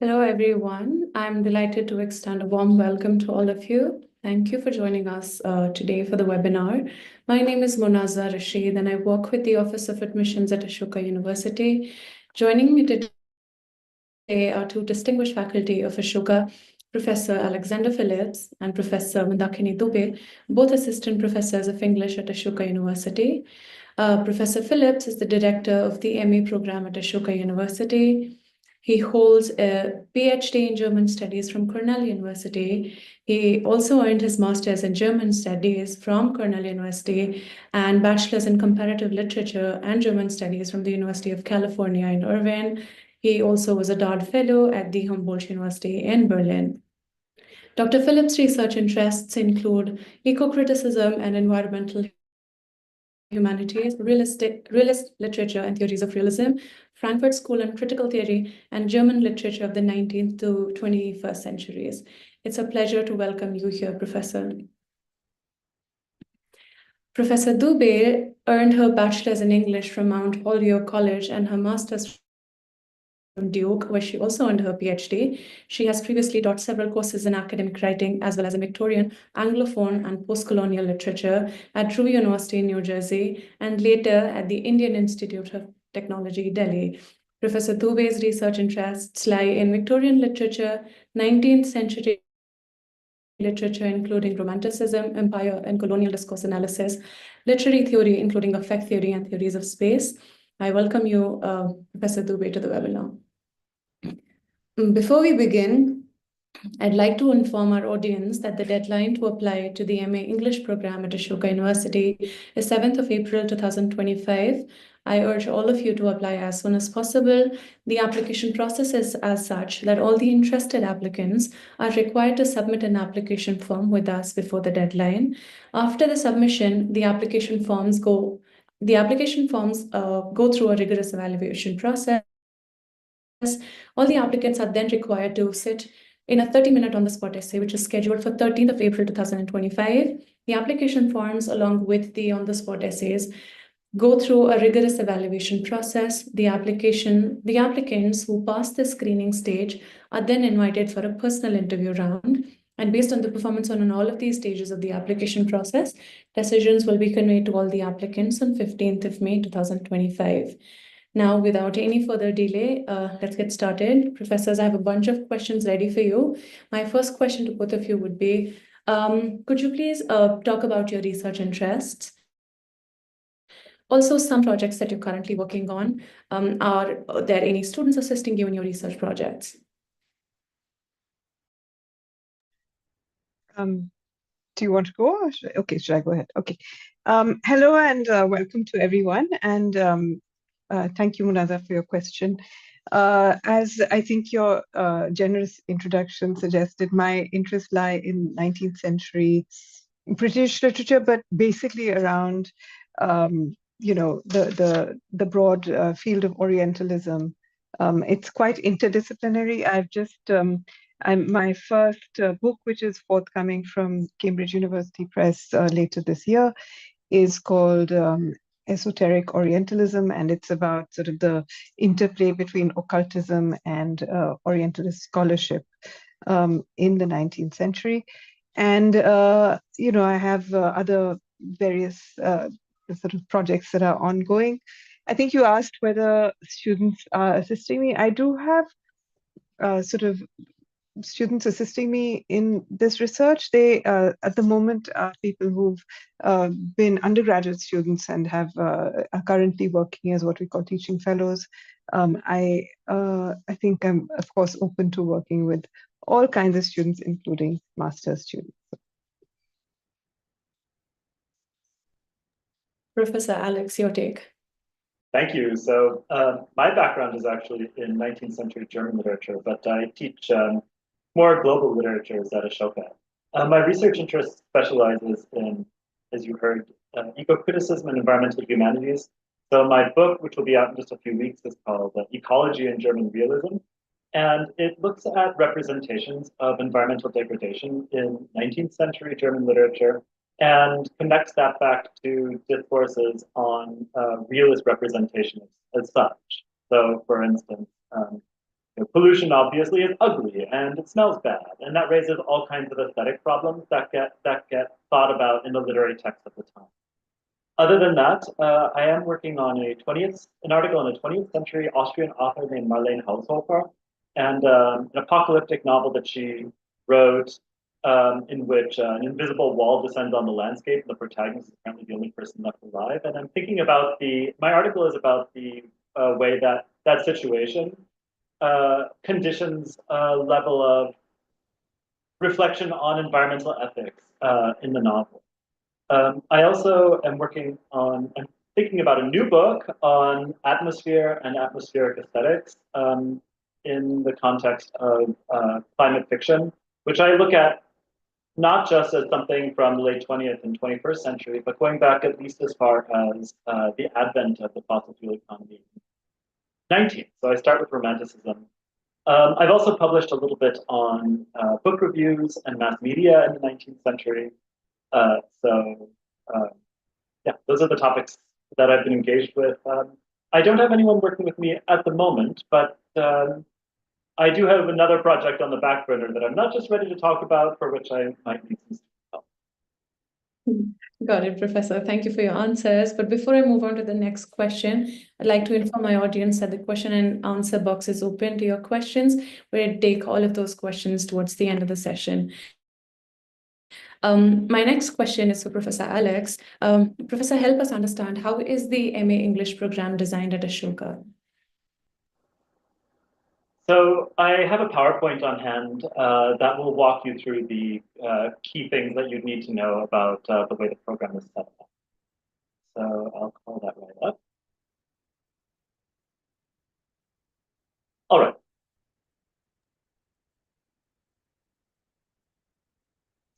Hello, everyone. I'm delighted to extend a warm welcome to all of you. Thank you for joining us today for the webinar. My name is Monaza Rashid, and I work with the Office of Admissions at Ashoka University. Joining me today are two distinguished faculty of Ashoka, Professor Alexander Phillips and Professor Mandakini Dubey, both assistant professors of English at Ashoka University. Professor Phillips is the director of the MA program at Ashoka University. He holds a PhD in German Studies from Cornell University. He also earned his master's in German Studies from Cornell University and bachelor's in Comparative Literature and German Studies from the University of California in Irvine. He also was a Dard Fellow at the Humboldt University in Berlin. Dr. Phillips' research interests include eco-criticism and environmental humanities, realist literature and theories of realism, Frankfurt School and critical theory, and German literature of the 19th to 21st centuries. It's a pleasure to welcome you here, Professor. Professor Dubey earned her bachelor's in English from Mount Holyoke College and her master's from Duke, where she also earned her PhD. She has previously taught several courses in academic writing, as well as in Victorian, Anglophone, and post-colonial literature at Drew University in New Jersey, and later at the Indian Institute of Technology, Delhi. Professor Dubey's research interests lie in Victorian literature, 19th century literature, including Romanticism, Empire, and colonial discourse analysis, literary theory, including affect theory and theories of space. I welcome you, Professor Dubey, to the webinar. Before we begin, I'd like to inform our audience that the deadline to apply to the MA English program at Ashoka University is 7th of April 2025. I urge all of you to apply as soon as possible. The application process is as such that all the interested applicants are required to submit an application form with us before the deadline. After the submission, the application forms go through a rigorous evaluation process. All the applicants are then required to sit in a 30-minute on-the-spot essay, which is scheduled for 13th of April 2025. The application forms, along with the on-the-spot essays, go through a rigorous evaluation process. The applicants who pass the screening stage are then invited for a personal interview round. And based on the performance on all of these stages of the application process, decisions will be conveyed to all the applicants on 15th of May 2025. Now, without any further delay, let's get started. Professors, I have a bunch of questions ready for you. My first question to both of you would be, could you please talk about your research interests? Also, some projects that you're currently working on. Are there any students assisting you in your research projects? Do you want to go? Okay, should I go ahead? Okay. Hello and welcome to everyone. And thank you, Munaza, for your question. As I think your generous introduction suggested, my interests lie in 19th century British literature, but basically around, the broad field of Orientalism. It's quite interdisciplinary. My first book, which is forthcoming from Cambridge University Press later this year, is called Esoteric Orientalism, and it's about sort of the interplay between occultism and Orientalist scholarship in the 19th century. And, I have other various sort of projects that are ongoing. I think you asked whether students are assisting me. I do have sort of students assisting me in this research. They, at the moment, are people who've been undergraduate students and are currently working as what we call teaching fellows. I think I'm, of course, open to working with all kinds of students, including master's students. Professor Alex, your take. Thank you. So my background is actually in 19th century German literature, but I teach more global literatures at Ashoka. My research interest specializes in, as you heard, eco-criticism and environmental humanities. So my book, which will be out in just a few weeks, is called Ecology and German Realism. And it looks at representations of environmental degradation in 19th century German literature and connects that back to discourses on realist representation as such. So, for instance, pollution obviously is ugly and it smells bad, and that raises all kinds of aesthetic problems that get thought about in the literary text of the time. Other than that, I am working on an article on a 20th century Austrian author named Marlene Haushofer, and an apocalyptic novel that she wrote in which an invisible wall descends on the landscape, and the protagonist is apparently the only person left alive. And I'm thinking about my article is about the way that that situation conditions a level of reflection on environmental ethics in the novel. I also am I'm thinking about a new book on atmosphere and atmospheric aesthetics in the context of climate fiction, which I look at not just as something from the late 20th and 21st century, but going back at least as far as the advent of the fossil fuel economy in the 19th. So I start with Romanticism. I've also published a little bit on book reviews and mass media in the 19th century. Yeah, those are the topics that I've been engaged with. I don't have anyone working with me at the moment, but I do have another project on the back burner that I'm not just ready to talk about, for which I might need some help. Got it, Professor. Thank you for your answers. But before I move on to the next question, I'd like to inform my audience that the question and answer box is open to your questions. We'll take all of those questions towards the end of the session. My next question is for Professor Alex. Professor, help us understand, how is the MA English program designed at Ashoka? So I have a PowerPoint on hand that will walk you through the key things that you'd need to know about the way the program is set up. So I'll call that right up. All right.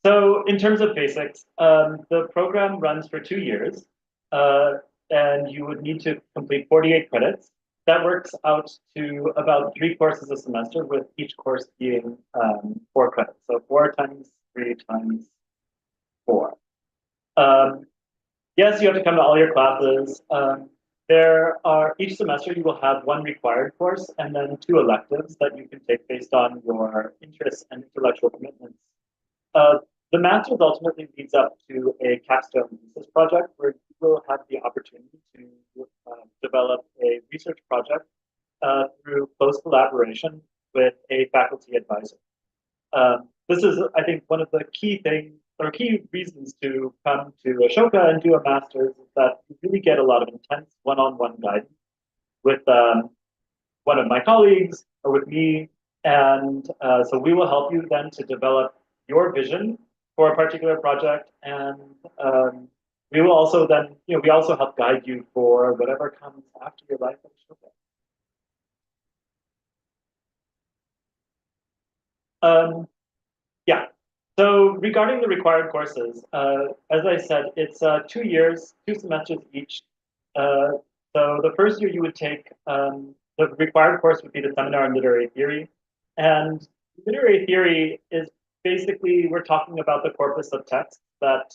So in terms of basics, the program runs for 2 years, and you would need to complete 48 credits. That works out to about 3 courses a semester, with each course being 4 credits. So 4 times 3 times 4. Yes, you have to come to all your classes. Each semester you will have 1 required course and then 2 electives that you can take based on your interests and intellectual commitments. The master's ultimately leads up to a capstone thesis project where you will have the opportunity to develop a research project through close collaboration with a faculty advisor. This is, I think, one of the key things or key reasons to come to Ashoka and do a master's, is that you really get a lot of intense one-on-one guidance with one of my colleagues or with me. And so we will help you then to develop your vision for a particular project, and we will also then, we also help guide you for whatever comes after your life at Ashoka. Yeah. So regarding the required courses, as I said, it's 2 years, 2 semesters each. So the first year you would take, the required course would be the seminar on literary theory, and literary theory is basically, we're talking about the corpus of texts that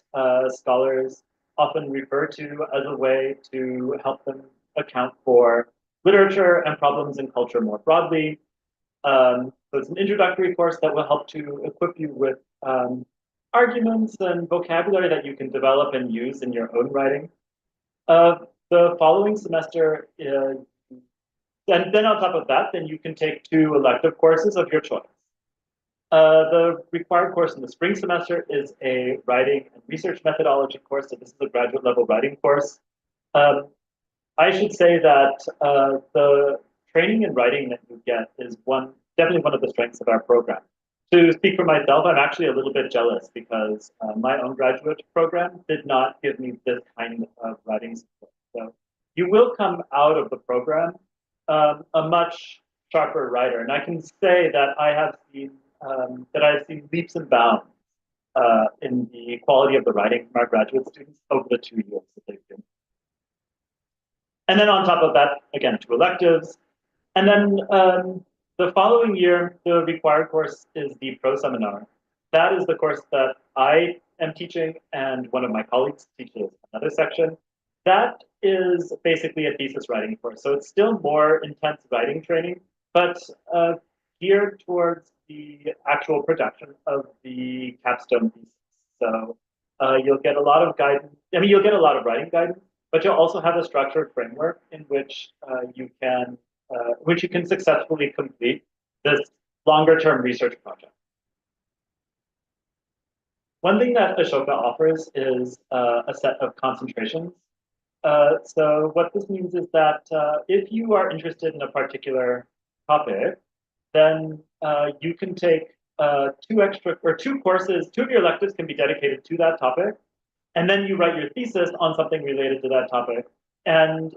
scholars often refer to as a way to help them account for literature and problems in culture more broadly. So it's an introductory course that will help to equip you with arguments and vocabulary that you can develop and use in your own writing. The following semester, and then on top of that, then you can take 2 elective courses of your choice. The required course in the spring semester is a writing and research methodology course. So this is a graduate level writing course. I should say that the training in writing that you get is definitely one of the strengths of our program. To speak for myself, I'm actually a little bit jealous because my own graduate program did not give me this kind of writing support. So you will come out of the program a much sharper writer. And I can say that I've seen leaps and bounds in the quality of the writing from our graduate students over the 2 years that they've been. And then on top of that, again, 2 electives. And then the following year, the required course is the pro seminar. That is the course that I am teaching, and one of my colleagues teaches another section. That is basically a thesis writing course. So it's still more intense writing training, but geared towards the actual production of the capstone thesis. So you'll get a lot of guidance. I mean, you'll get a lot of writing guidance, but you'll also have a structured framework in which you can successfully complete this longer-term research project. One thing that Ashoka offers is a set of concentrations. So what this means is that if you are interested in a particular topic, then you can take two courses, two of your electives can be dedicated to that topic, and then you write your thesis on something related to that topic, and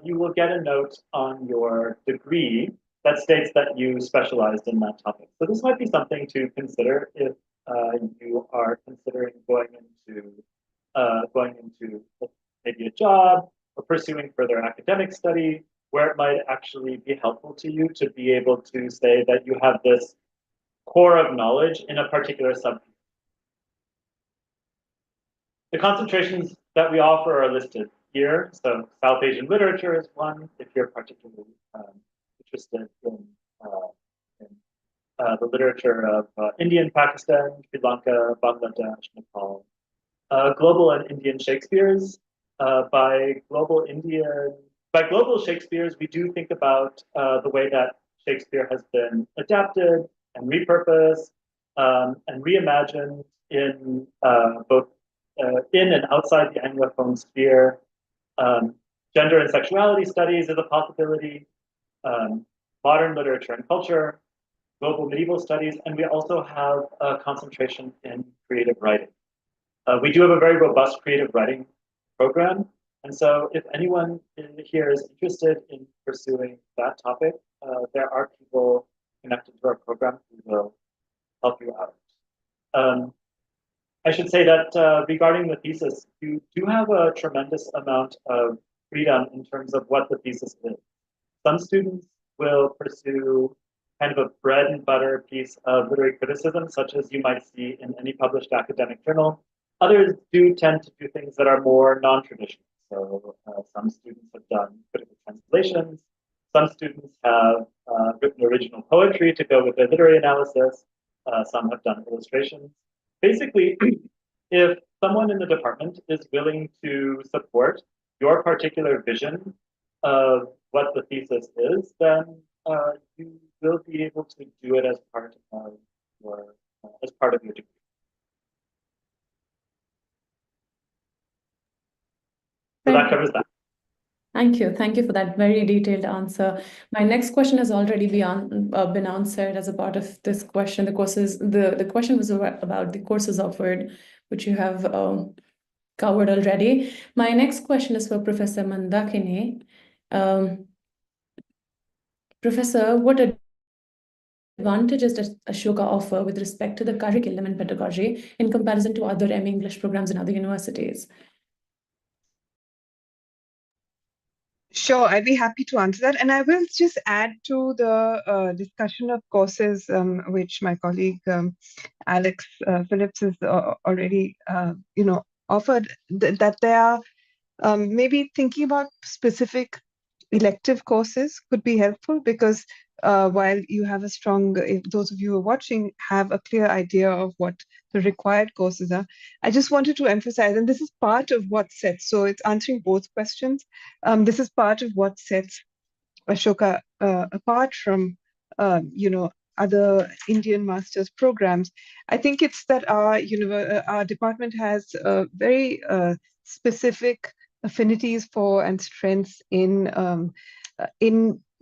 you will get a note on your degree that states that you specialized in that topic. So this might be something to consider if you are considering going into maybe a job or pursuing further academic study, where it might actually be helpful to you to be able to say that you have this core of knowledge in a particular subfield. The concentrations that we offer are listed here. So South Asian literature is one, if you're particularly interested in the literature of Indian, Pakistan, Sri Lanka, Bangladesh, Nepal. Global and Indian Shakespeares. By global Shakespeares, we do think about the way that Shakespeare has been adapted and repurposed and reimagined in both in and outside the Anglophone sphere. Gender and sexuality studies is a possibility. Modern literature and culture, global medieval studies, and we also have a concentration in creative writing. We do have a very robust creative writing program, and so if anyone here is interested in pursuing that topic, there are people connected to our program who will help you out. I should say that regarding the thesis, you do have a tremendous amount of freedom in terms of what the thesis is. Some students will pursue kind of a bread and butter piece of literary criticism, such as you might see in any published academic journal. Others do tend to do things that are more non-traditional. So some students have done critical translations. Some students have written original poetry to go with their literary analysis. Some have done illustrations. Basically, if someone in the department is willing to support your particular vision of what the thesis is, then you will be able to do it as part of your degree. So that covers that. Thank you. Thank you for that very detailed answer. My next question has already been answered as a part of this question. The question was about the courses offered, which you have covered already. My next question is for Professor Mandakini. Professor, what advantages does Ashoka offer with respect to the curriculum in pedagogy in comparison to other MA English programs in other universities? Sure, I'd be happy to answer that. And I will just add to the discussion of courses, which my colleague Alex Phillips has already, offered, that they are maybe thinking about specific elective courses could be helpful, because while you have a strong, if those of you who are watching have a clear idea of what the required courses are, I just wanted to emphasize, and this is part of what sets, so it's answering both questions. This is part of what sets Ashoka apart from, other Indian master's programs. I think it's that our department has very specific affinities for and strengths in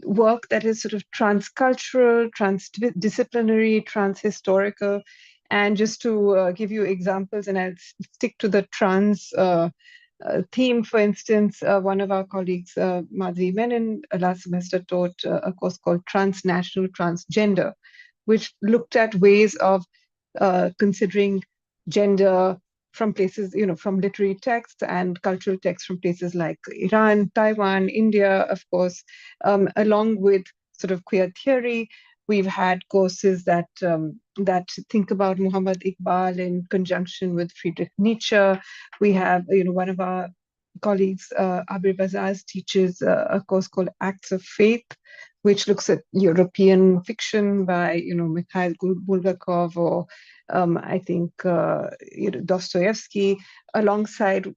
work that is sort of transcultural, transdisciplinary, transhistorical. And just to give you examples, and I'll stick to the trans theme, for instance, one of our colleagues, Madhuri Menon, last semester taught a course called Transnational Transgender, which looked at ways of considering gender from places, from literary texts and cultural texts from places like Iran, Taiwan, India, of course, along with sort of queer theory. We've had courses that think about Muhammad Iqbal in conjunction with Friedrich Nietzsche. We have, one of our colleagues, Abir Bazaz, teaches a course called Acts of Faith, which looks at European fiction by, Mikhail Bulgakov or I think, Dostoevsky, alongside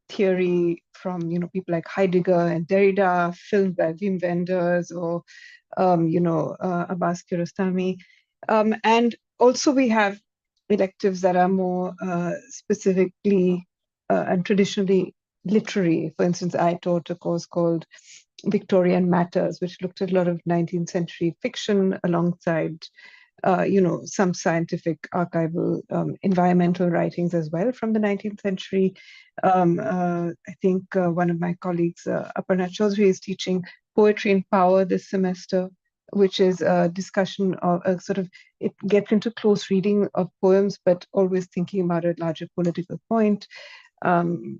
theory from, people like Heidegger and Derrida, filmed by Wim Wenders or, Abbas Kiarostami. And also we have electives that are more specifically and traditionally literary. For instance, I taught a course called Victorian Matters, which looked at a lot of 19th century fiction alongside, some scientific archival environmental writings as well from the 19th century. I think one of my colleagues, Aparna Chaudhary, is teaching Poetry and Power this semester, which is a discussion of it gets into close reading of poems, but always thinking about a larger political point.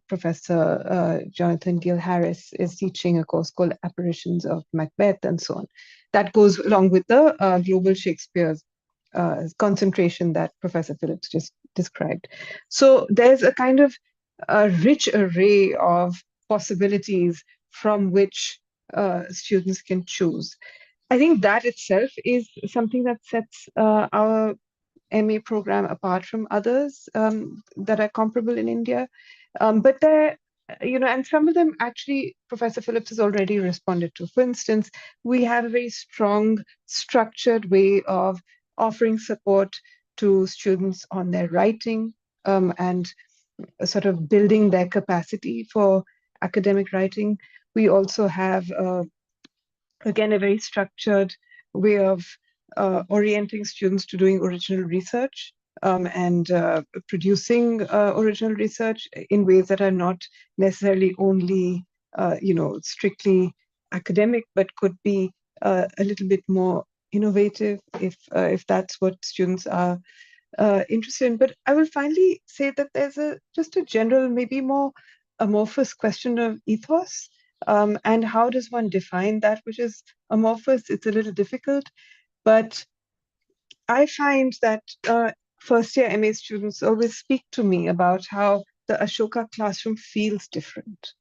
Professor Jonathan Gill Harris is teaching a course called Apparitions of Macbeth and so on. That goes along with the global Shakespeare's concentration that Professor Phillips just described. So there's a kind of a rich array of possibilities from which students can choose. I think that itself is something that sets our MA program apart from others that are comparable in India. But there, and some of them actually Professor Phillips has already responded to. For instance, we have a very strong, structured way of offering support to students on their writing and sort of building their capacity for academic writing. We also have, again, a very structured way of orienting students to doing original research and producing original research in ways that are not necessarily only, strictly academic, but could be a little bit more innovative if that's what students are interested in. But I will finally say that there's just a general, maybe more amorphous question of ethos. And how does one define that which is amorphous? It's a little difficult, but I find that first year MA students always speak to me about how the Ashoka classroom feels different.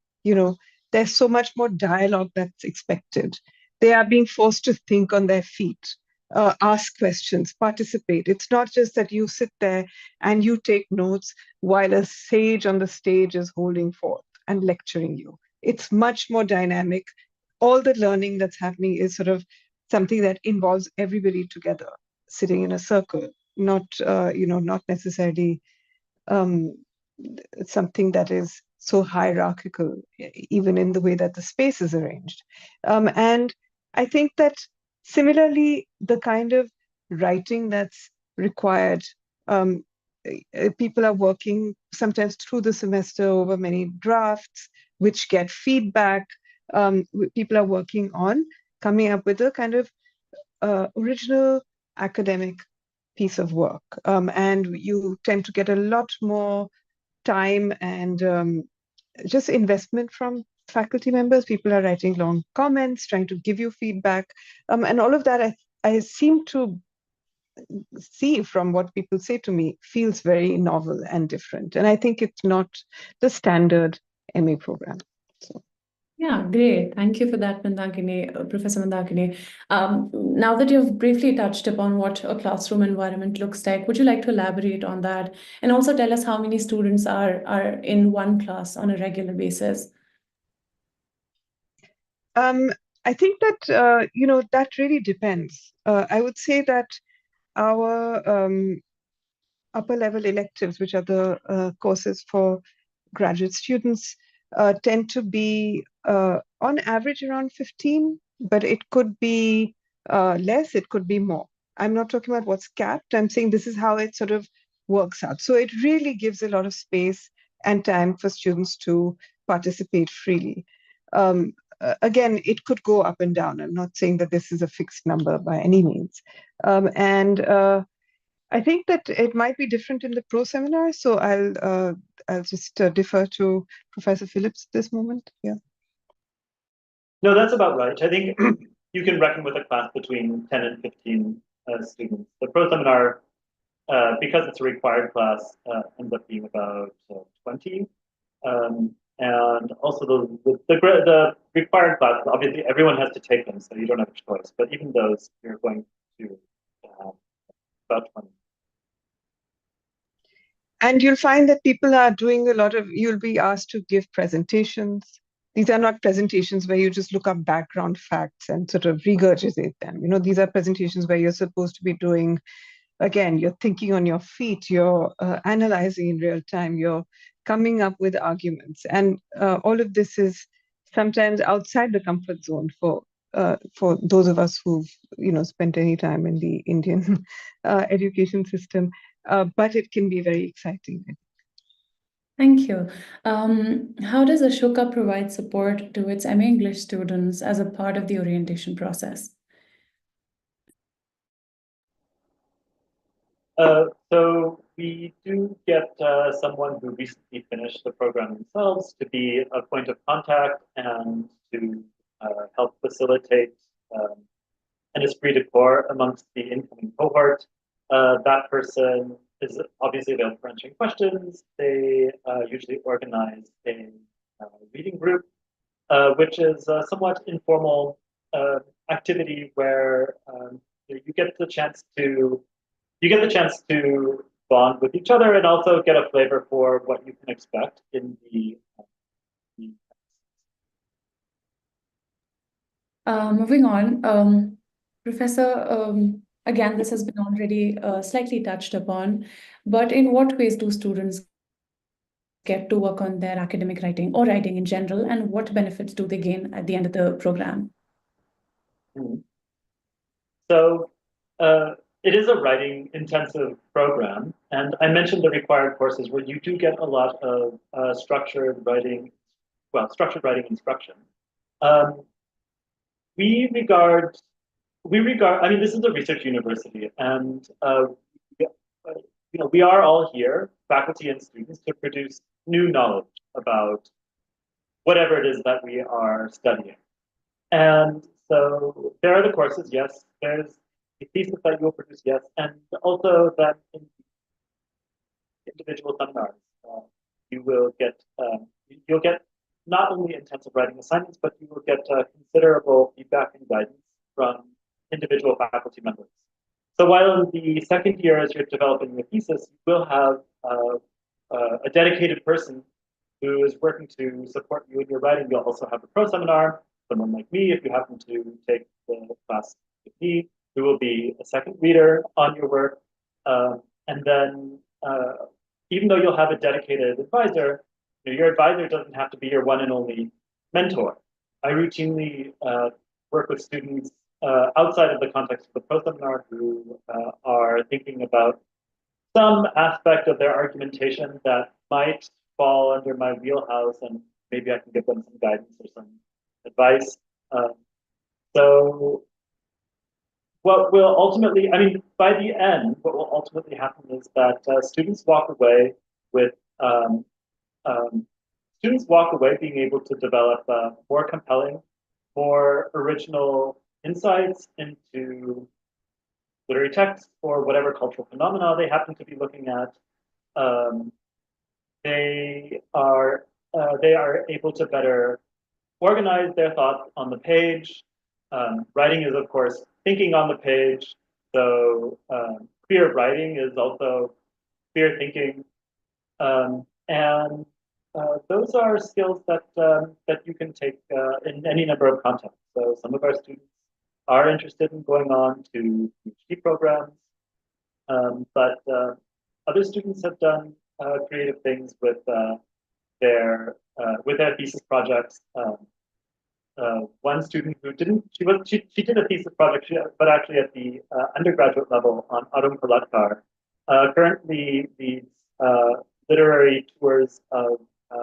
There's so much more dialogue that's expected. They are being forced to think on their feet, ask questions, participate. It's not just that you sit there and you take notes while a sage on the stage is holding forth and lecturing you. It's much more dynamic. All the learning that's happening is sort of something that involves everybody together, sitting in a circle, not not necessarily something that is so hierarchical, even in the way that the space is arranged. And I think that similarly, the kind of writing that's required, people are working sometimes through the semester over many drafts, which get feedback. People are working on coming up with a kind of original academic piece of work. And you tend to get a lot more time and just investment from faculty members. People are writing long comments, trying to give you feedback. And all of that, I seem to see from what people say to me, feels very novel and different. And I think it's not the standard MA program. So. Yeah, great. Thank you for that, Mandakini, Professor Mandakini. Now that you've briefly touched upon what a classroom environment looks like, would you like to elaborate on that? And also tell us how many students are in one class on a regular basis? I think that, that really depends. I would say that our upper level electives, which are the courses for graduate students, tend to be on average around 15, but it could be less, it could be more. I'm not talking about what's capped. I'm saying this is how it sort of works out. So it really gives a lot of space and time for students to participate freely. Again, it could go up and down. I'm not saying that this is a fixed number by any means. And I think that it might be different in the pro seminar. So I'll just defer to Professor Phillips at this moment. Yeah. No, that's about right. I think you can reckon with a class between 10 and 15 students. The pro seminar, because it's a required class, ends up being about 20. and also the required classes. Obviously, everyone has to take them, so you don't have a choice. But even those, you're going to have about 20. And you'll find that people are doing you'll be asked to give presentations. These are not presentations where you just look up background facts and sort of regurgitate them. These are presentations where you're supposed to be doing, again, you're thinking on your feet, you're analyzing in real time, you're coming up with arguments. And all of this is sometimes outside the comfort zone for those of us who've spent any time in the Indian education system. But it can be very exciting. Thank you. How does Ashoka provide support to its MA English students as a part of the orientation process? So we do get someone who recently finished the program themselves to be a point of contact and to help facilitate an esprit de corps amongst the incoming cohort. That person is obviously available for answering questions. They usually organize a reading group, which is a somewhat informal activity where you get the chance to bond with each other and also get a flavor for what you can expect in the Moving on, Professor, again, this has been already slightly touched upon, but in what ways do students get to work on their academic writing or writing in general, and what benefits do they gain at the end of the program? So it is a writing intensive program, and I mentioned the required courses where you do get a lot of structured writing instruction. We regard, I mean, this is a research university, and we are all here, faculty and students, to produce new knowledge about whatever it is that we are studying. And so there are the courses, yes. There's a thesis that you will produce, yes. And also that in individual seminars, you'll get not only intensive writing assignments, but you will get considerable feedback and guidance from individual faculty members. So while in the second year, as you're developing your thesis, you will have a dedicated person who is working to support you in your writing. You'll also have a pro seminar, someone like me, if you happen to take the class with me, who will be a second reader on your work. And then even though you'll have a dedicated advisor, your advisor doesn't have to be your one and only mentor. I routinely work with students outside of the context of the pro seminar who are thinking about some aspect of their argumentation that might fall under my wheelhouse, and maybe I can give them some guidance or some advice. So what will ultimately, I mean, by the end, what will ultimately happen is that students walk away being able to develop more compelling, more original insights into literary texts or whatever cultural phenomena they happen to be looking at. They are able to better organize their thoughts on the page. Writing is, of course, thinking on the page. So queer writing is also queer thinking. And those are skills that you can take in any number of contexts. So some of our students are interested in going on to PhD programs, but other students have done creative things with their thesis projects. One student who she did a thesis project, but actually at the undergraduate level on Arun Kolatkar, currently leads literary tours of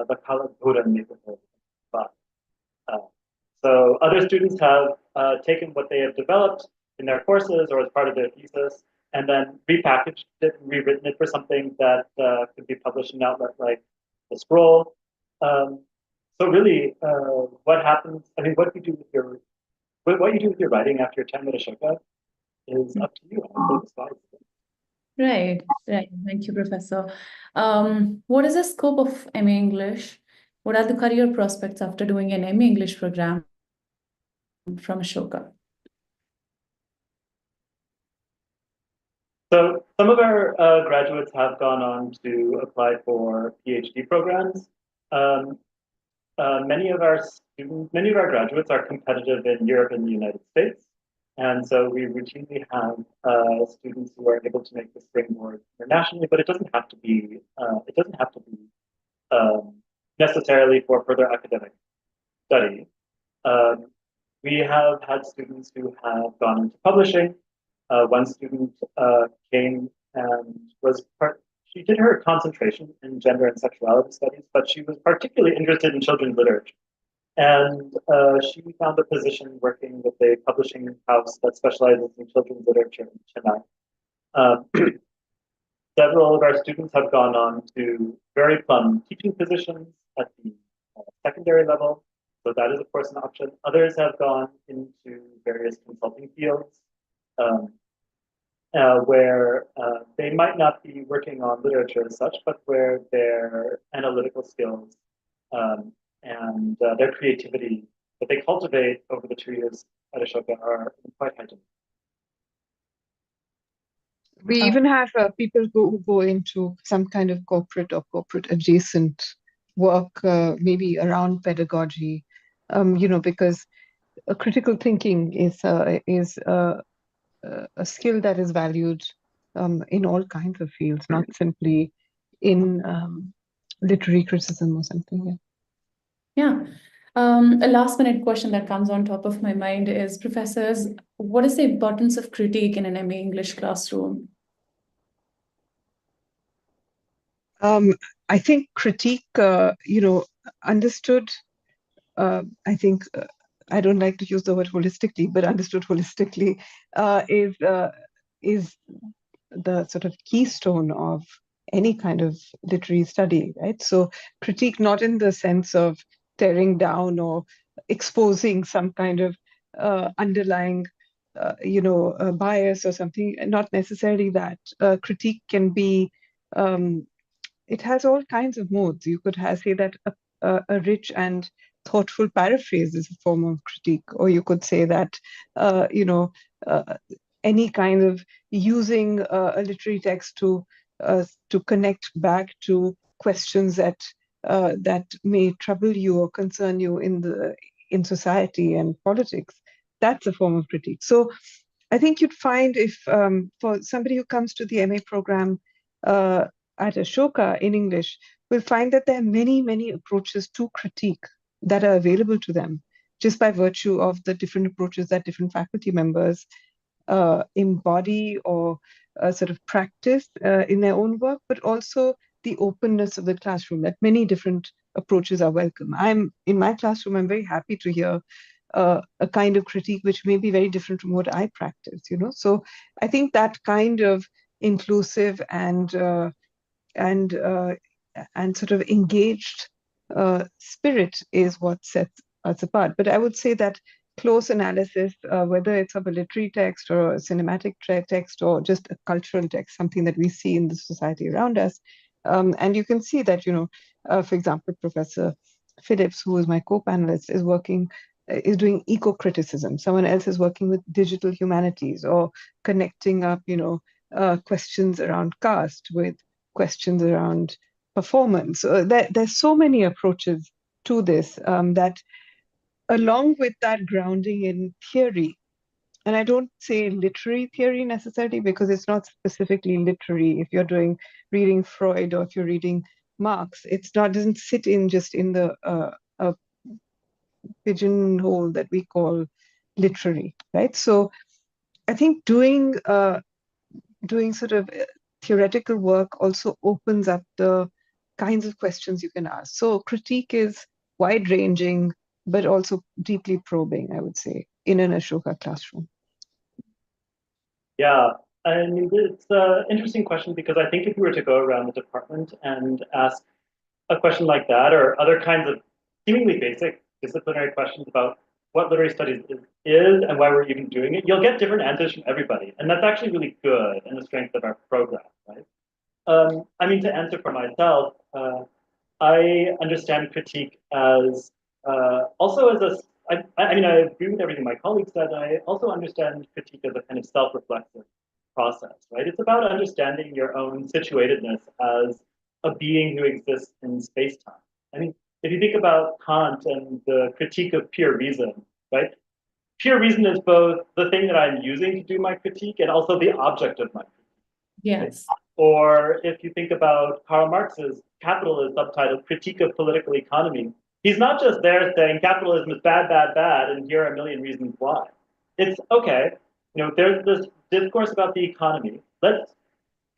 the Kalagura neighborhood. So other students have taken what they have developed in their courses or as part of their thesis, and then repackaged it and rewritten it for something that could be published in an outlet like the Scroll. So really, what happens? I mean, what you do with your writing after your time at Ashoka is up to you. Right. Thank you, Professor. What is the scope of MA English, What are the career prospects after doing an MA English program from Ashoka? So some of our graduates have gone on to apply for PhD programs. Um, many of our graduates are competitive in Europe and the United States. And so we routinely have students who are able to make the springboard internationally, but it doesn't have to be necessarily for further academic study. Um, we have had students who have gone into publishing. One student came and she did her concentration in gender and sexuality studies, but she was particularly interested in children's literature. And she found a position working with a publishing house that specializes in children's literature in Chennai. Um, several of our students have gone on to very plum teaching positions at the secondary level. So that is, of course, an option. Others have gone into various consulting fields where they might not be working on literature as such, but where their analytical skills and their creativity that they cultivate over the 2 years at Ashoka are quite high demand. We even have people who go into some kind of corporate or corporate adjacent work, maybe around pedagogy, because critical thinking is a skill that is valued in all kinds of fields, not simply in literary criticism or something. Yeah. A last minute question that comes on top of my mind is, professors, what is the importance of critique in an MA English classroom? I think critique, understood, I think, I don't like to use the word holistically, but understood holistically is the sort of keystone of any kind of literary study, right? So critique not in the sense of tearing down or exposing some kind of underlying, bias or something. Not necessarily that. Critique can be, it has all kinds of modes. You could say that a rich and thoughtful paraphrase is a form of critique, or you could say that, uh, any kind of using a literary text to connect back to questions that may trouble you or concern you in society and politics. That's a form of critique. So I think you'd find if for somebody who comes to the MA program at Ashoka in English, will find that there are many, many approaches to critique that are available to them just by virtue of the different approaches that different faculty members embody or sort of practice in their own work, but also the openness of the classroom, that many different approaches are welcome. In my classroom, I'm very happy to hear a kind of critique which may be very different from what I practice, So I think that kind of inclusive and sort of engaged spirit is what sets us apart. But I would say that close analysis, whether it's of a literary text or a cinematic text or just a cultural text, something that we see in the society around us. And you can see that, for example, Professor Phillips, who is my co-panelist, is doing eco-criticism. Someone else is working with digital humanities or connecting up, questions around caste with questions around performance. There's so many approaches to this that, along with that grounding in theory, and I don't say literary theory necessarily because it's not specifically literary. If you're reading Freud or if you're reading Marx, doesn't sit in just in the pigeonhole that we call literary, right? So I think doing sort of theoretical work also opens up the kinds of questions you can ask. So critique is wide-ranging, but also deeply probing, I would say, in an Ashoka classroom. Yeah, I mean, it's an interesting question because I think if you were to go around the department and ask a question like that or other kinds of seemingly basic disciplinary questions about what literary studies is and why we're even doing it, you'll get different answers from everybody. And that's actually really good and the strength of our program, right? I mean, to answer for myself, I understand critique as also as a, I mean, I agree with everything my colleague said. I also understand critique as a kind of self-reflexive process, right? It's about understanding your own situatedness as a being who exists in space-time. I mean, if you think about Kant and the critique of pure reason, right? Pure reason is both the thing that I'm using to do my critique and also the object of my critique. Yes. Or if you think about Karl Marx's Capital is subtitled Critique of Political Economy, he's not just there saying capitalism is bad, bad, bad, and here are a million reasons why. It's okay, there's this discourse about the economy.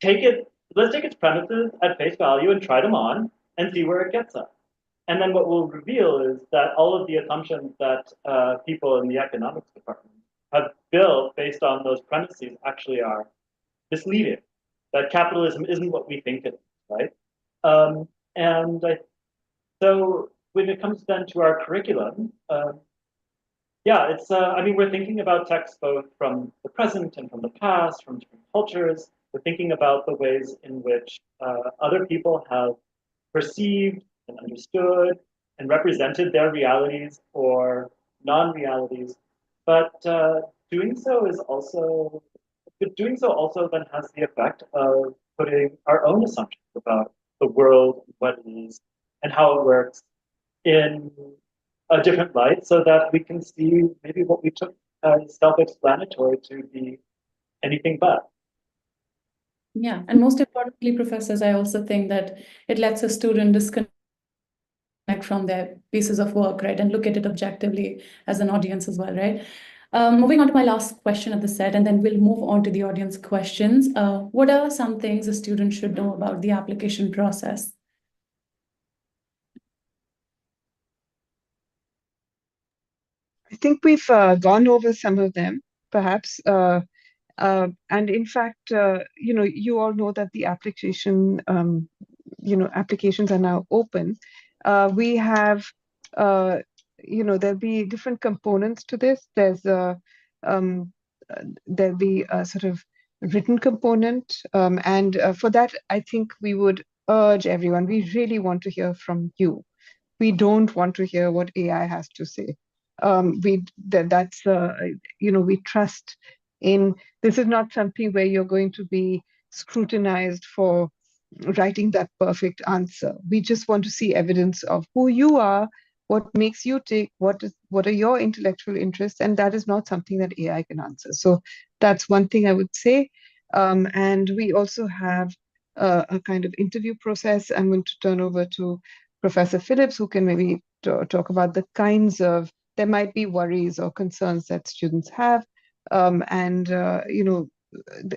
Take it, let's take its premises at face value and try them on and see where it gets us. And then what we'll reveal is that all of the assumptions that people in the economics department have built based on those premises actually are misleading, that capitalism isn't what we think it is, right? So when it comes then to our curriculum, yeah, it's, I mean, we're thinking about texts both from the present and from the past, from different cultures. We're thinking about the ways in which other people have perceived and understood and represented their realities or non-realities. But doing so is also, but doing so also then has the effect of putting our own assumptions about the world, what it is, and how it works in a different light so that we can see maybe what we took as self-explanatory to be anything but. Yeah, and most importantly, professors, I also think that it lets a student disconnect from their pieces of work, right, and look at it objectively as an audience as well, right? Moving on to my last question of the set, and then we'll move on to the audience questions. What are some things a student should know about the application process? I think we've gone over some of them, perhaps. And in fact, you all know that the applications are now open. We have, there'll be different components to this. There'll be a sort of written component. And for that, I think we would urge everyone, we really want to hear from you. We don't want to hear what AI has to say. We trust in, this is not something where you're going to be scrutinized for writing that perfect answer. We just want to see evidence of who you are, what makes you tick, what are your intellectual interests, and that is not something that AI can answer. So that's one thing I would say. And we also have a kind of interview process. I'm going to turn over to Professor Phillips, who can maybe talk about the kinds of, there might be worries or concerns that students have.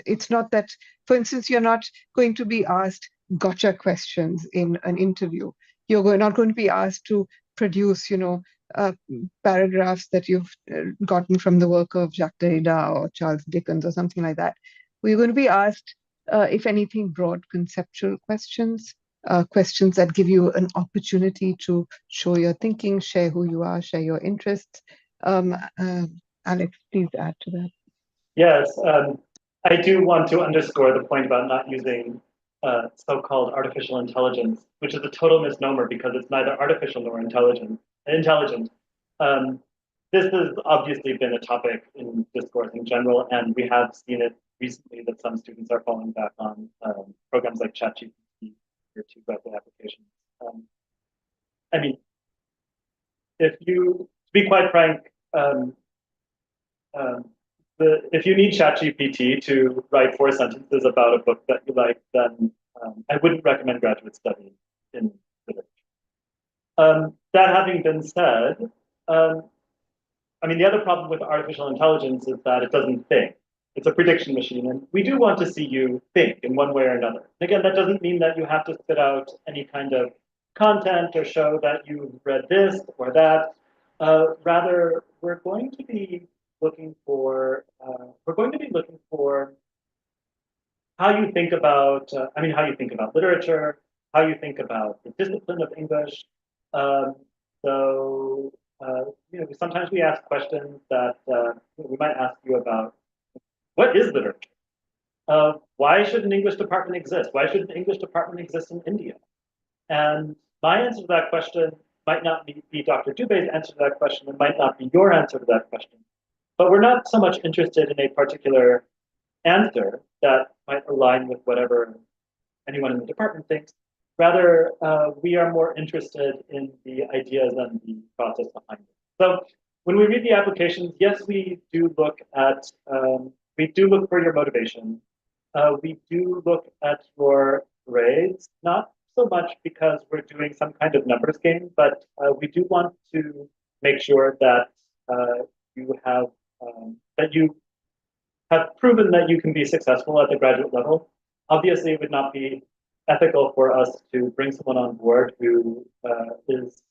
It's not that, for instance, you're not going to be asked gotcha questions in an interview. You're not going to be asked to produce, paragraphs that you've gotten from the work of Jacques Derrida or Charles Dickens or something like that. We're going to be asked, if anything, broad conceptual questions, questions that give you an opportunity to show your thinking, share who you are, share your interests. Alex, please add to that. Yes, I do want to underscore the point about not using so-called artificial intelligence, which is a total misnomer because it's neither artificial nor intelligent. This has obviously been a topic in discourse in general, and we have seen it recently that some students are falling back on programs like ChatGPT to write the applications. I mean, to be quite frank, if you need ChatGPT to write 4 sentences about a book that you like, then I wouldn't recommend graduate study in literature. That having been said, I mean, the other problem with artificial intelligence is that it doesn't think. It's a prediction machine, and we do want to see you think in one way or another. And again, that doesn't mean that you have to spit out any kind of content or show that you've read this or that. Rather, we're going to be looking for how you think about, how you think about literature, how you think about the discipline of English. Sometimes we ask questions that we might ask you about, what is literature? Why should an English department exist? Why should an English department exist in India? And my answer to that question might not be Dr. Dubé's answer to that question. It might not be your answer to that question. But we're not so much interested in a particular answer that might align with whatever anyone in the department thinks. Rather, we are more interested in the ideas and the process behind it. So when we read the applications, yes, we do look for your motivation. We do look at your grades, not so much because we're doing some kind of numbers game, but we do want to make sure that you have that you have proven that you can be successful at the graduate level. Obviously, it would not be ethical for us to bring someone on board who is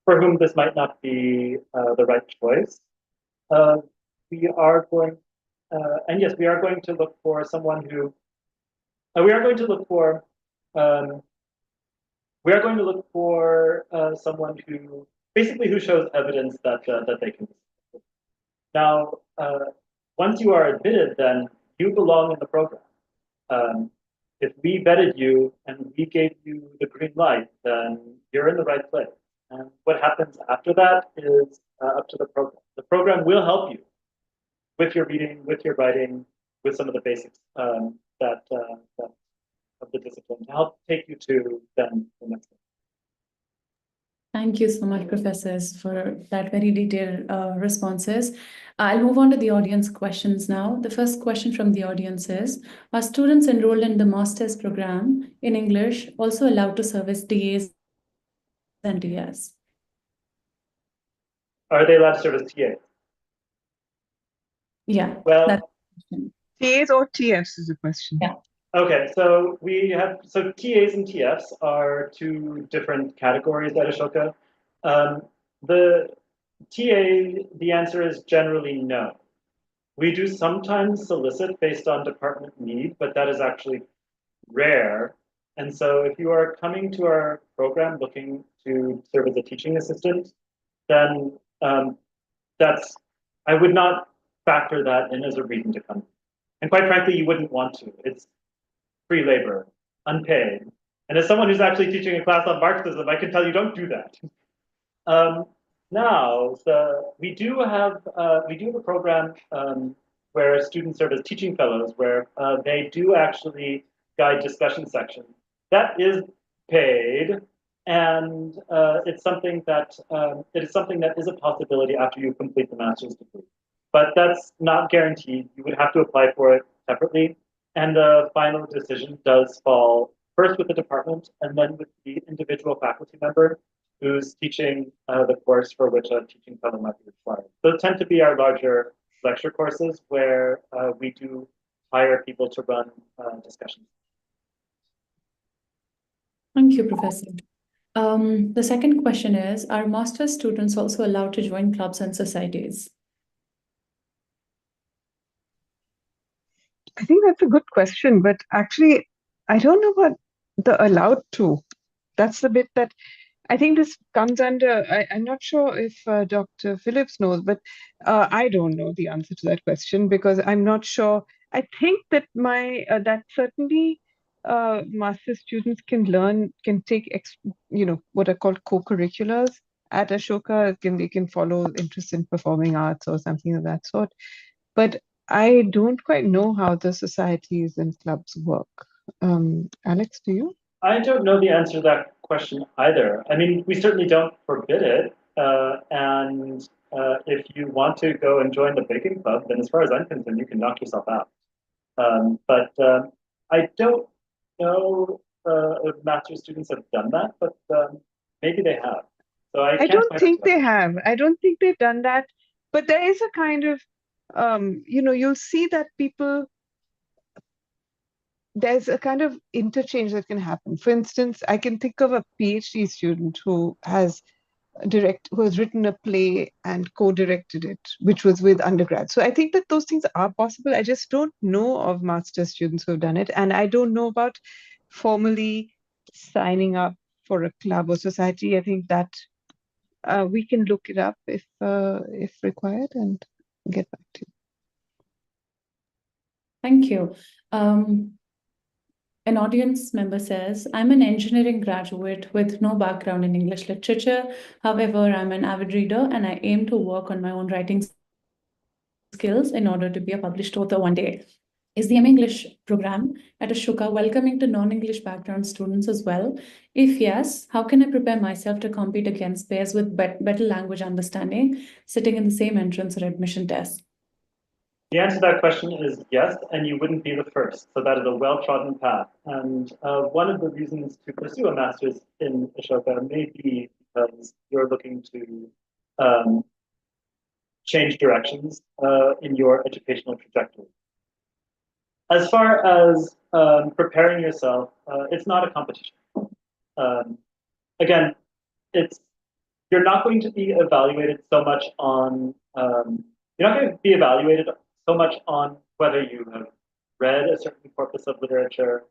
for whom this might not be the right choice. We are going, and yes, we are going to look for someone who we are going to look for someone who basically who shows evidence that that they can. Now, once you are admitted, then you belong in the program. If we vetted you and we gave you the green light, then you're in the right place. And what happens after that is up to the program. The program will help you with your reading, with your writing, with some of the basics that of the discipline to help take you to then the next step. Thank you so much, professors, for that very detailed responses. I'll move on to the audience questions now. The first question from the audience is, are students enrolled in the master's program in English also allowed to serve as TAs and TS? Are they allowed to serve as TAs? Yeah. Well, TAs or TFs is the question. Yeah. Okay, so TAs and TFs are two different categories at Ashoka. The TA, the answer is generally no. We do sometimes solicit based on department need, but that is actually rare. And so if you are coming to our program looking to serve as a teaching assistant, then I would not factor that in as a reason to come. And quite frankly, you wouldn't want to. It's free labor, unpaid. And as someone who's actually teaching a class on Marxism, I can tell you don't do that. Now, we do have a program where students serve as teaching fellows, where they do actually guide discussion sections. That is paid, and it's something that is a possibility after you complete the master's degree. But that's not guaranteed. You would have to apply for it separately. And the final decision does fall first with the department and then with the individual faculty member who's teaching the course for which a teaching fellow might be required. Those tend to be our larger lecture courses where we do hire people to run discussions. Thank you, Professor. The second question is, are master's students also allowed to join clubs and societies? I think that's a good question, but actually, I don't know about the allowed to. That's the bit that I think this comes under. I'm not sure if Dr. Phillips knows, but I don't know the answer to that question because I'm not sure. I think that that certainly master students can take what are called co-curriculars at Ashoka. They can follow interest in performing arts or something of that sort. But I don't quite know how the societies and clubs work. Alex, do you? I don't know the answer to that question either. I mean, we certainly don't forbid it. And if you want to go and join the baking club, then as far as I'm concerned, you can knock yourself out. But I don't know if master's students have done that, but maybe they have. So I don't think they have. I don't think they've done that. But there is a kind of, you'll see that there's a kind of interchange that can happen. For instance, I can think of a PhD student who has written a play and co-directed it, which was with undergrad. So I think that those things are possible. I just don't know of master's students who have done it. And I don't know about formally signing up for a club or society. I think that we can look it up if required and get back to you. Thank you. An audience member says, I'm an engineering graduate with no background in English literature. However, I'm an avid reader and I aim to work on my own writing skills in order to be a published author one day. Is the English program at Ashoka welcoming to non-English background students as well? If yes, how can I prepare myself to compete against peers with better language understanding, sitting in the same entrance or admission test? The answer to that question is yes, and you wouldn't be the first. So that is a well-trodden path. And one of the reasons to pursue a master's in Ashoka may be because you're looking to change directions in your educational trajectory. As far as preparing yourself, it's not a competition. Again, you're not going to be evaluated so much on you're not going to be evaluated so much on whether you have read a certain corpus of literature,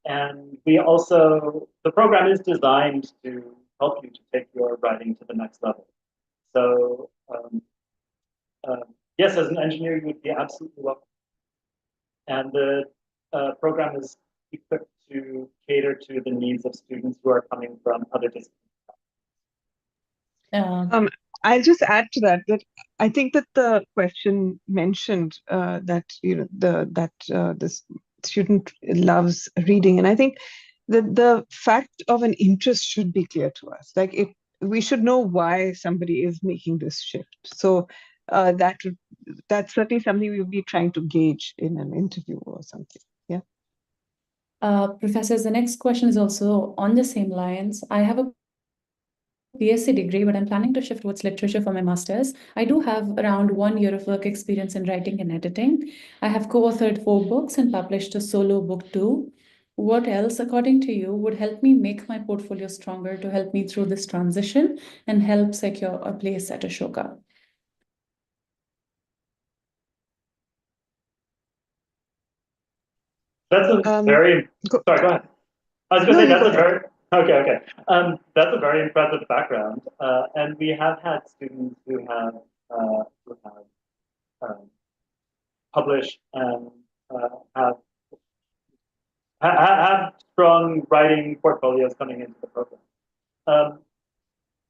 and the program is designed to help you to take your writing to the next level. So yes, as an engineer, you would be absolutely welcome. And the program is equipped to cater to the needs of students who are coming from other disciplines. I'll just add to that I think that the question mentioned that this student loves reading, and I think that the fact of an interest should be clear to us. Like we should know why somebody is making this shift. So that's certainly something we would be trying to gauge in an interview or something. Yeah. Professors, the next question is also on the same lines. I have a BSc degree, but I'm planning to shift towards literature for my master's. I do have around 1 year of work experience in writing and editing. I have co-authored 4 books and published a solo book too. What else, according to you, would help me make my portfolio stronger to help me through this transition and help secure a place at Ashoka? That's a very sorry, go ahead. I was going to say that's a very okay. That's a very impressive background, and we have had students who have published and have strong writing portfolios coming into the program.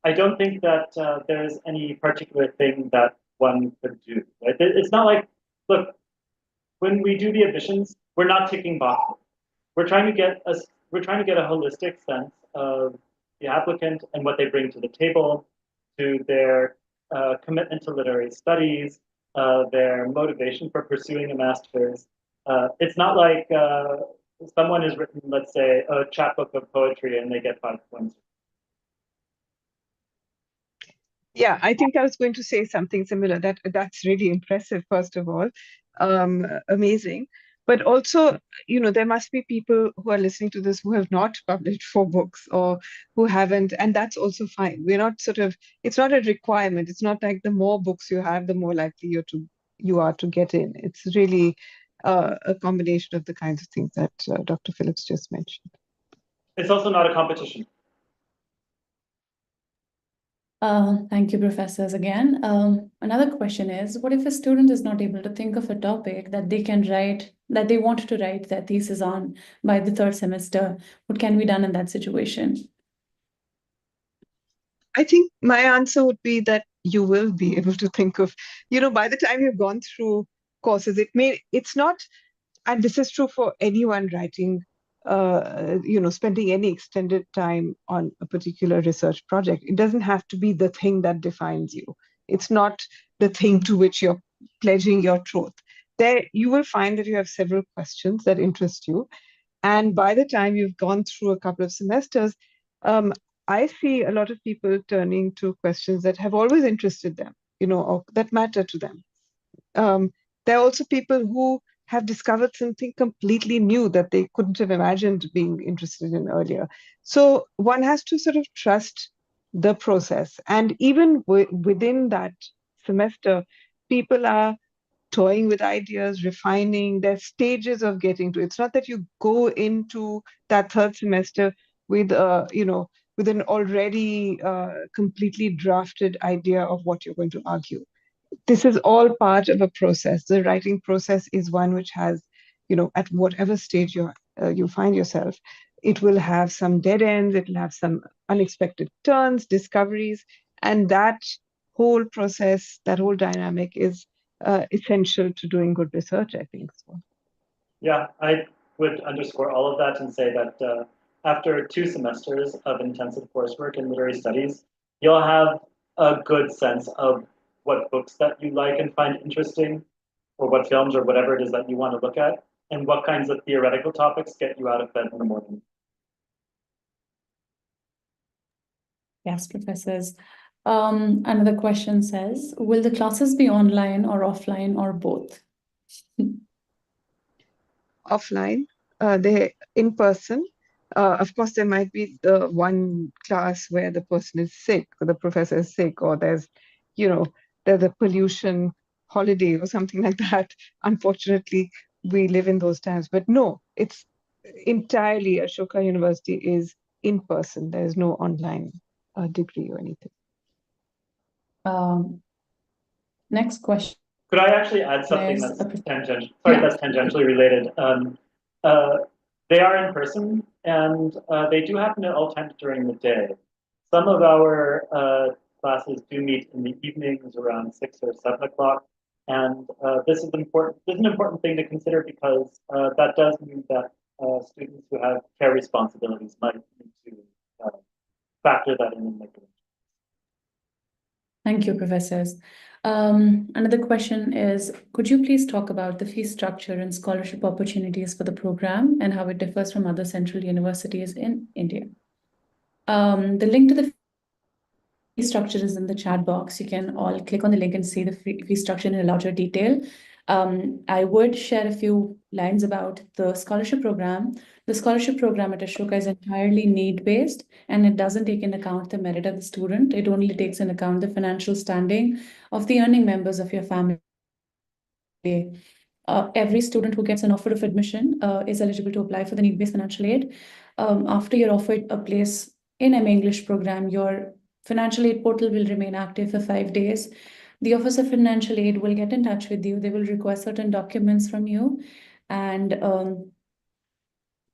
I don't think that there's any particular thing that one could do. Right? It's not like, look, when we do the admissions, we're not ticking boxes. We're trying to get a holistic sense of the applicant and what they bring to the table, to their commitment to literary studies, their motivation for pursuing a master's. It's not like someone has written, let's say, a chapbook of poetry and they get 5 points. Yeah, I think I was going to say something similar. That's really impressive, first of all. Amazing. But also, there must be people who are listening to this who have not published 4 books or who haven't, and that's also fine. We're not it's not a requirement. It's not like the more books you have, the more likely you are to get in. It's really a combination of the kinds of things that Dr. Phillips just mentioned. It's also not a competition. Thank you, professors, again. Another question is, what if a student is not able to think of a topic that they want to write their thesis on by the 3rd semester? What can be done in that situation? I think my answer would be that you will be able to think of, by the time you've gone through courses, it's not, and this is true for anyone writing, spending any extended time on a particular research project. It doesn't have to be the thing that defines you. It's not the thing to which you're pledging your truth. There, you will find that you have several questions that interest you. And by the time you've gone through a couple of semesters, I see a lot of people turning to questions that have always interested them, or that matter to them. There are also people who have discovered something completely new that they couldn't have imagined being interested in earlier. So one has to sort of trust the process. And even within that semester, people are toying with ideas, refining. There's stages of getting to it. It's not that you go into that 3rd semester with with an already completely drafted idea of what you're going to argue. This is all part of a process. The writing process is one which has, at whatever stage you're you find yourself, it will have some dead ends, it will have some unexpected turns, discoveries, and that whole process, that whole dynamic is essential to doing good research, I think. So. Yeah, I would underscore all of that and say that after 2 semesters of intensive coursework in literary studies, you'll have a good sense of what books that you like and find interesting, or what films or whatever it is that you want to look at, and what kinds of theoretical topics get you out of bed in the morning. Yes, professors. Another question says, will the classes be online or offline or both? Offline, they in person. Of course, there might be the one class where the person is sick, or the professor is sick, or there's a pollution holiday or something like that. Unfortunately, we live in those times. But no, it's entirely Ashoka University is in person. There is no online degree or anything. Next question. Could I actually add something that's tangentially related? They are in person, and they do happen at all times during the day. Some of our classes do meet in the evenings around 6 or 7 o'clock, and this is important. This is an important thing to consider because that does mean that students who have care responsibilities might need to factor that in their curriculum. Thank you, professors. Another question is, could you please talk about the fee structure and scholarship opportunities for the program and how it differs from other central universities in India? The link to the fee structure is in the chat box. You can all click on the link and see the fee structure in a larger detail. I would share a few lines about the scholarship program. The scholarship program at Ashoka is entirely need-based, and it doesn't take into account the merit of the student. It only takes into account the financial standing of the earning members of your family. Every student who gets an offer of admission is eligible to apply for the need-based financial aid. After you're offered a place in MA English program, your financial aid portal will remain active for 5 days. The Office of Financial Aid will get in touch with you. They will request certain documents from you. And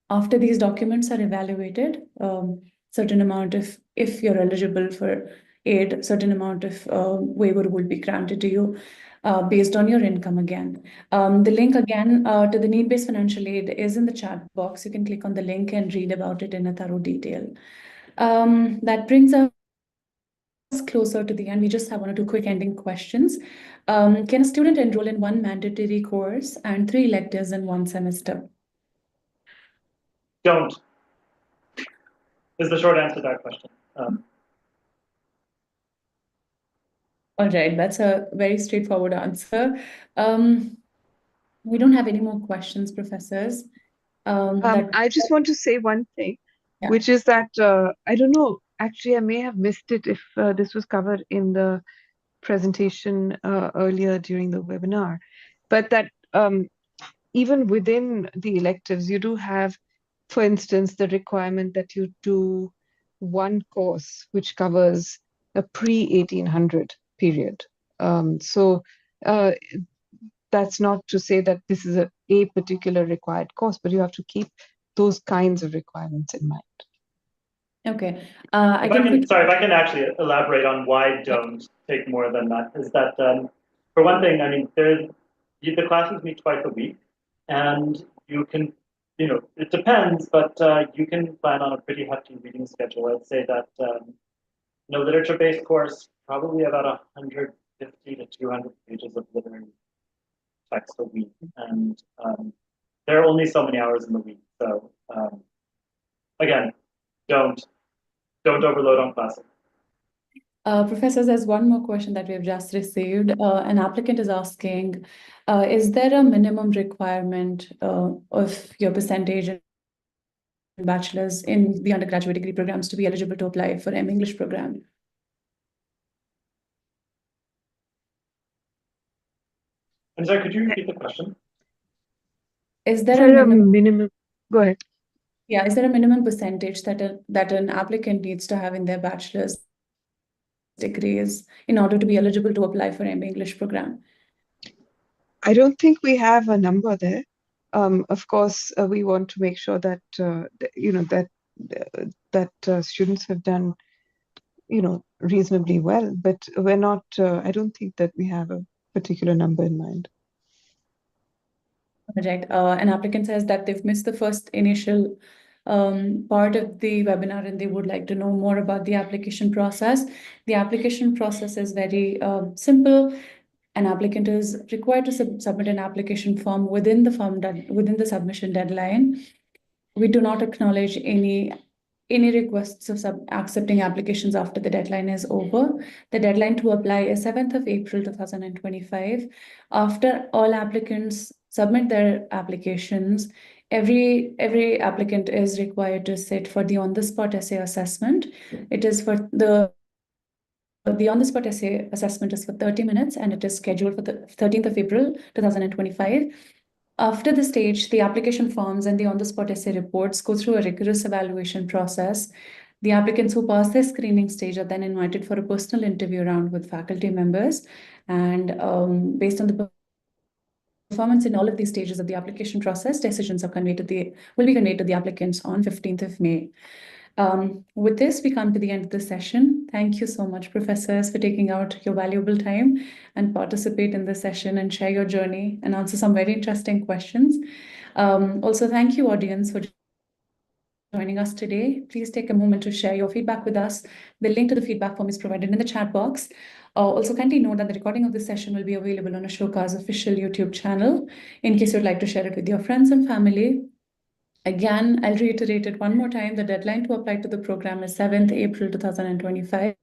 after these documents are evaluated, certain amount of, if you're eligible for aid, certain amount of waiver will be granted to you based on your income again. The link again to the need-based financial aid is in the chat box. You can click on the link and read about it in a thorough detail. That brings us closer to the end. We just have 1 or 2 quick ending questions. Can a student enroll in 1 mandatory course and 3 electives in 1 semester? Don't, is the short answer to that question. All right, that's a very straightforward answer. We don't have any more questions, professors. I just want to say one thing, which is that I don't know, actually, I may have missed it if this was covered in the presentation earlier during the webinar, but that even within the electives, you do have, for instance, the requirement that you do 1 course which covers a pre-1800 period. So that's not to say that this is a particular required course, but you have to keep those kinds of requirements in mind. Okay. If I can actually elaborate on why don't take more than that, is that for one thing, I mean, the classes meet twice a week, and you can, it depends, but you can plan on a pretty hefty reading schedule. I'd say that literature-based course, probably about 150 to 200 pages of literary text a week, and there are only so many hours in the week. So again, don't overload on classes. Professors, there's 1 more question that we have just received. An applicant is asking, is there a minimum requirement of your percentage in bachelor's in the undergraduate degree programs to be eligible to apply for MA English program? I'm sorry, could you repeat the question? Is there a minimum? Go ahead. Yeah, is there a minimum percentage that an applicant needs to have in their bachelor's degrees in order to be eligible to apply for MA English program? I don't think we have a number there. Of course, we want to make sure that students have done reasonably well, but we're not. I don't think that we have a particular number in mind. Project. An applicant says that they've missed the first initial part of the webinar and they would like to know more about the application process. The application process is very simple. An applicant is required to submit an application form within the submission deadline. We do not acknowledge any requests of accepting applications after the deadline is over. The deadline to apply is 7th of April 2025. After all applicants submit their applications, every applicant is required to sit for the on-the-spot essay assessment. It is for the on-the-spot essay assessment is for 30 minutes and it is scheduled for the 13th of April 2025. After the stage, the application forms and the on-the-spot essay reports go through a rigorous evaluation process. The applicants who pass their screening stage are then invited for a personal interview round with faculty members. And based on the performance in all of these stages of the application process, decisions will be conveyed to the applicants on 15th of May. With this, we come to the end of the session. Thank you so much, professors, for taking out your valuable time and participate in this session and share your journey and answer some very interesting questions. Also, thank you, audience, for joining us today. Please take a moment to share your feedback with us. The link to the feedback form is provided in the chat box. Also, kindly note that the recording of this session will be available on Ashoka's official YouTube channel in case you'd like to share it with your friends and family. Again, I'll reiterate it one more time. The deadline to apply to the program is 7th April 2025.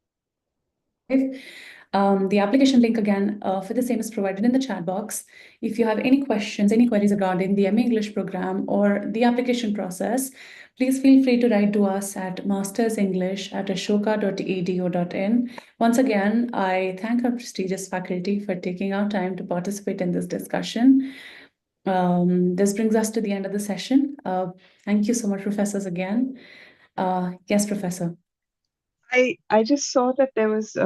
The application link again for the same is provided in the chat box. If you have any questions, any queries regarding the MA English program or the application process, please feel free to write to us at mastersenglish@ashoka.edu.in. Once again, I thank our prestigious faculty for taking our time to participate in this discussion. This brings us to the end of the session. Thank you so much, professors, again. Yes, professor. I just saw that there was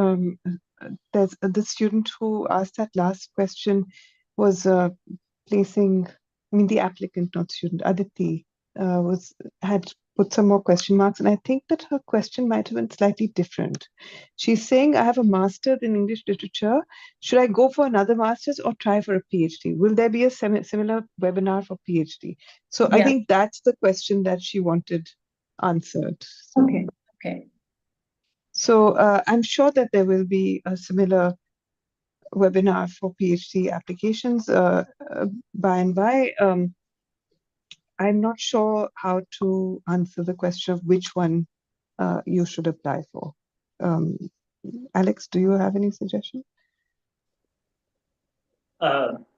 there's the student who asked that last question was the applicant, not student, Aditi, had put some more question marks, and I think that her question might have been slightly different. She's saying, I have a master's in English literature. Should I go for another master's or try for a PhD? Will there be a similar webinar for PhD? So I think that's the question that she wanted answered. So, Okay. So I'm sure that there will be a similar webinar for PhD applications by and by. I'm not sure how to answer the question of which one you should apply for. Alex, do you have any suggestions? Okay,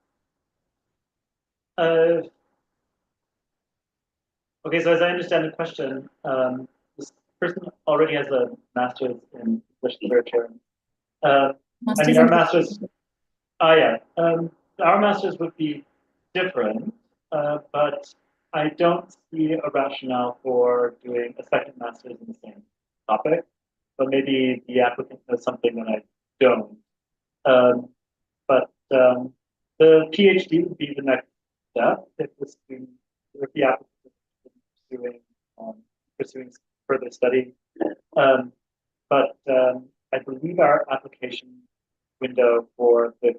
so as I understand the question, this person already has a master's in English literature. Our masters, our masters would be different, but I don't see a rationale for doing a second master's in the same topic. But maybe the applicant knows something that I don't. But the PhD would be the next step if the applicant is pursuing further study. But I believe our application window for the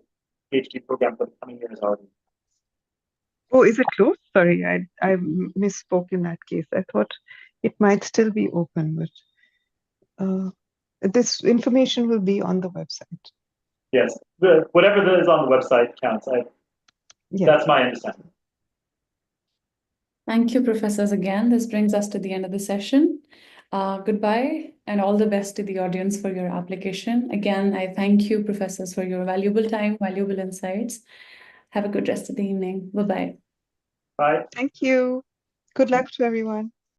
PhD program for the coming year is already. Oh, is it closed? Sorry, I misspoke in that case. I thought it might still be open, but this information will be on the website. Yes, whatever is on the website counts. That's my understanding. Thank you, professors, again. This brings us to the end of the session. Goodbye and all the best to the audience for your application. Again, I thank you, professors, for your valuable time, valuable insights. Have a good rest of the evening. Bye-bye. Bye. Thank you. Good luck to everyone.